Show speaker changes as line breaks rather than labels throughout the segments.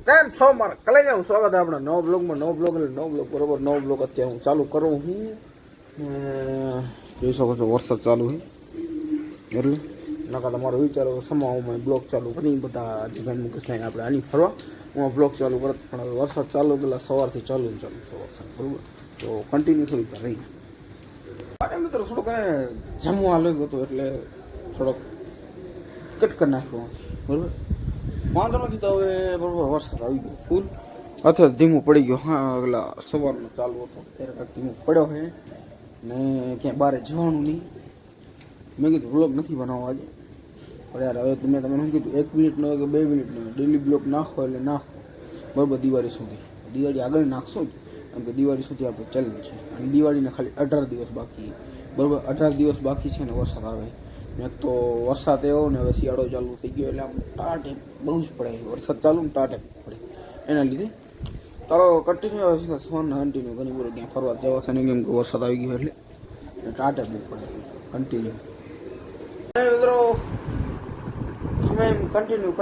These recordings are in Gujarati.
કેમ છો મારા કલાઈ જાઉં સ્વાગત આપણા નવો બ્લોગમાં નવો બ્લોગ એટલે નવો બ્લોગ બરોબર નવો બ્લોગ અત્યારે હું ચાલુ કરું હું જોઈ શકો છો વરસાદ ચાલુ છે એટલે નકા તમારો વિચારો સમાવમાં બ્લોગ ચાલુ કરી બધા જીવન મુકેશ થઈને આપણે આની ફરવા હું બ્લોગ ચાલુ કરત પણ હવે વરસાદ ચાલુ પેલા સવારથી ચાલુ છે વરસાદ બરોબર તો કન્ટિન્યુ થોડીક રહી અને મિત્રો થોડુંક જમવા લાગ્યું હતું એટલે થોડોક કટ કરી નાખ્યો બરોબર વાંધો નથી તો હવે બરોબર વરસાદ આવી ગયો ફૂલ અથવા ધીમું પડી ગયો હા પેલા સવારનો ચાલુ હતો ત્યારે કાંઈક ધીમું પડ્યો છે ને ક્યાંય બહાર જવાનું નહીં મેં કીધું બ્લોગ નથી બનાવવા આજે પણ યાર હવે તમે શું કીધું 1 મિનિટનો કે 2 મિનિટનો ડેલી બ્લોગ નાખો એટલે નાખો બરાબર દિવાળી સુધી દિવાળી આગળ નાખશો જ કેમ કે દિવાળી સુધી આપણે ચેલેન્જ છે અને દિવાળીને ખાલી 18 દિવસ બાકી બરાબર 18 દિવસ બાકી છે ને વરસાદ આવે એક તો વરસાદ એવો ને હવે શિયાળો ચાલુ થઈ ગયો એટલે આમ ટાટે બહુ જ પડે વરસાદ ચાલુ ને ટાટે પડે એના લીધે તારો કન્ટિન્યુ આવે છે ફોન કન્ટિન્યુ ઘણી બધું ત્યાં ફરવા જવા છે ને કેમ કે વરસાદ આવી ગયો એટલે ટાટે બહુ પડે કન્ટિન્યુ મિત્રો તમે એમ કન્ટિન્યુ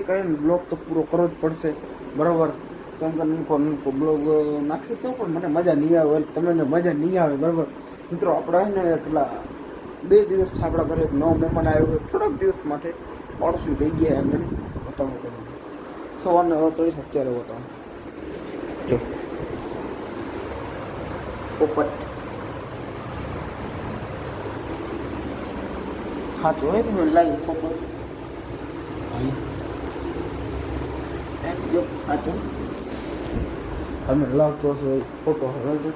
કરીને બ્લોગ તો પૂરો કરવો જ પડશે બરાબર કેમ કે નૂકો બ્લોગ નાખી તો પણ મને મજા નહીં આવે તમને મજા નહીં આવે બરાબર મિત્રો આપણે ને કેટલા 2 દિવસથી આપણા ઘરે એક નવો મહેમાન આવ્યો થોડાક દિવસ માટે પાડોશી થઈ ગયા એમને બતાવું તમને સવારને હવે અત્યારે બતાવું જો પોપટ ખાચો હોય તો લાવી પોપટ જો ખાચો તમે લાગતો હશે ફોટો હવે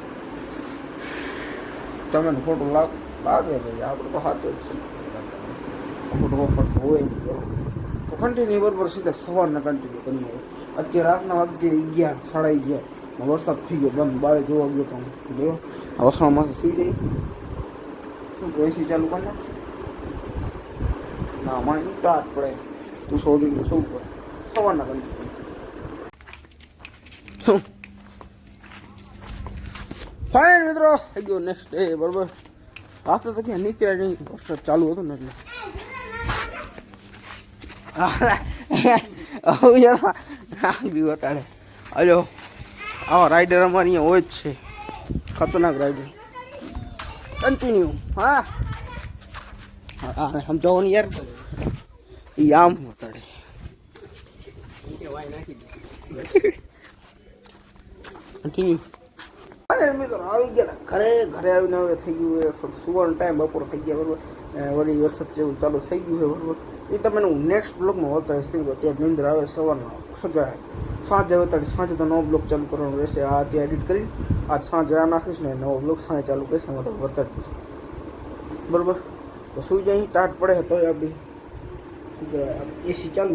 તમે ફોટો લાગે ભાઈ આપણે તો સાચો જ છે ખોટો વખત હોય તો કન્ટિન્યુ બરાબર સીધા સવારના કન્ટિન્યુ કરી હોય અત્યારે રાતના વાગે 11 11:30 વરસાદ થઈ ગયો બંધ બારે જોવા ગયો તો જો આ વસણમાંથી સુઈ જાય શું એસી ચાલુ કરી નાખશે ના મને ટાટ પડે તું સોડીને શું પડે સવારના કન્ટિન્યુ શું ફાઇન મિત્રો થઈ ગયો નેક્સ્ટ ડે બરાબર રાતે તો ક્યાં નીકળ્યા નહીં વરસાદ ચાલુ હતો ને એટલે બતાડે હજો આવા રાઈડર અમારે અહીંયા હોય જ છે ખતરનાક રાઈડર કન્ટિન્યુ હા સમજાવો ને યાર એ આમ બતાડે કન્ટિન્યુ અરે મિત્રો આવી ગયા ઘરે આવીને હવે થઈ ગયું સુવર્ણ ટાઈમ બપોર થઈ ગયા બરાબર વળી વરસાદ જેવું ચાલુ થઈ ગયું છે બરાબર એ તમને હું નેક્સ્ટ બ્લોગમાં બતાવીશ કેમ કે ત્યાં નિંદર આવે સવારમાં શું કહેવાય સાંજે બતાડીશ સાંજે તો નવો બ્લોગ ચાલુ કરવાનો રહેશે આ ત્યાં એડિટ કરી આજ સાંજે આ નાખીશ ને નવો બ્લોગ સાંજે ચાલુ કરીશ એમાં તો બતાડીશ બરાબર તો સુઈ જાય ટાટ પડે તો આપણી શું કહેવાય એસી ચાલુ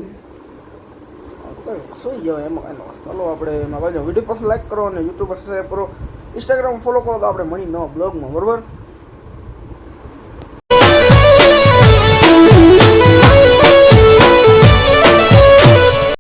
સુઈ જાવ એમાં કાંઈ ચાલો આપણે એમાં બાજુ વિડીયો પસંદ લાઈક કરો અને યુટ્યુબ પર સબસ્ક્રાઈબ કરો ઇન્સ્ટાગ્રામ ફોલો કરો તો આપણે મળી નવા બ્લોગમાં બરાબર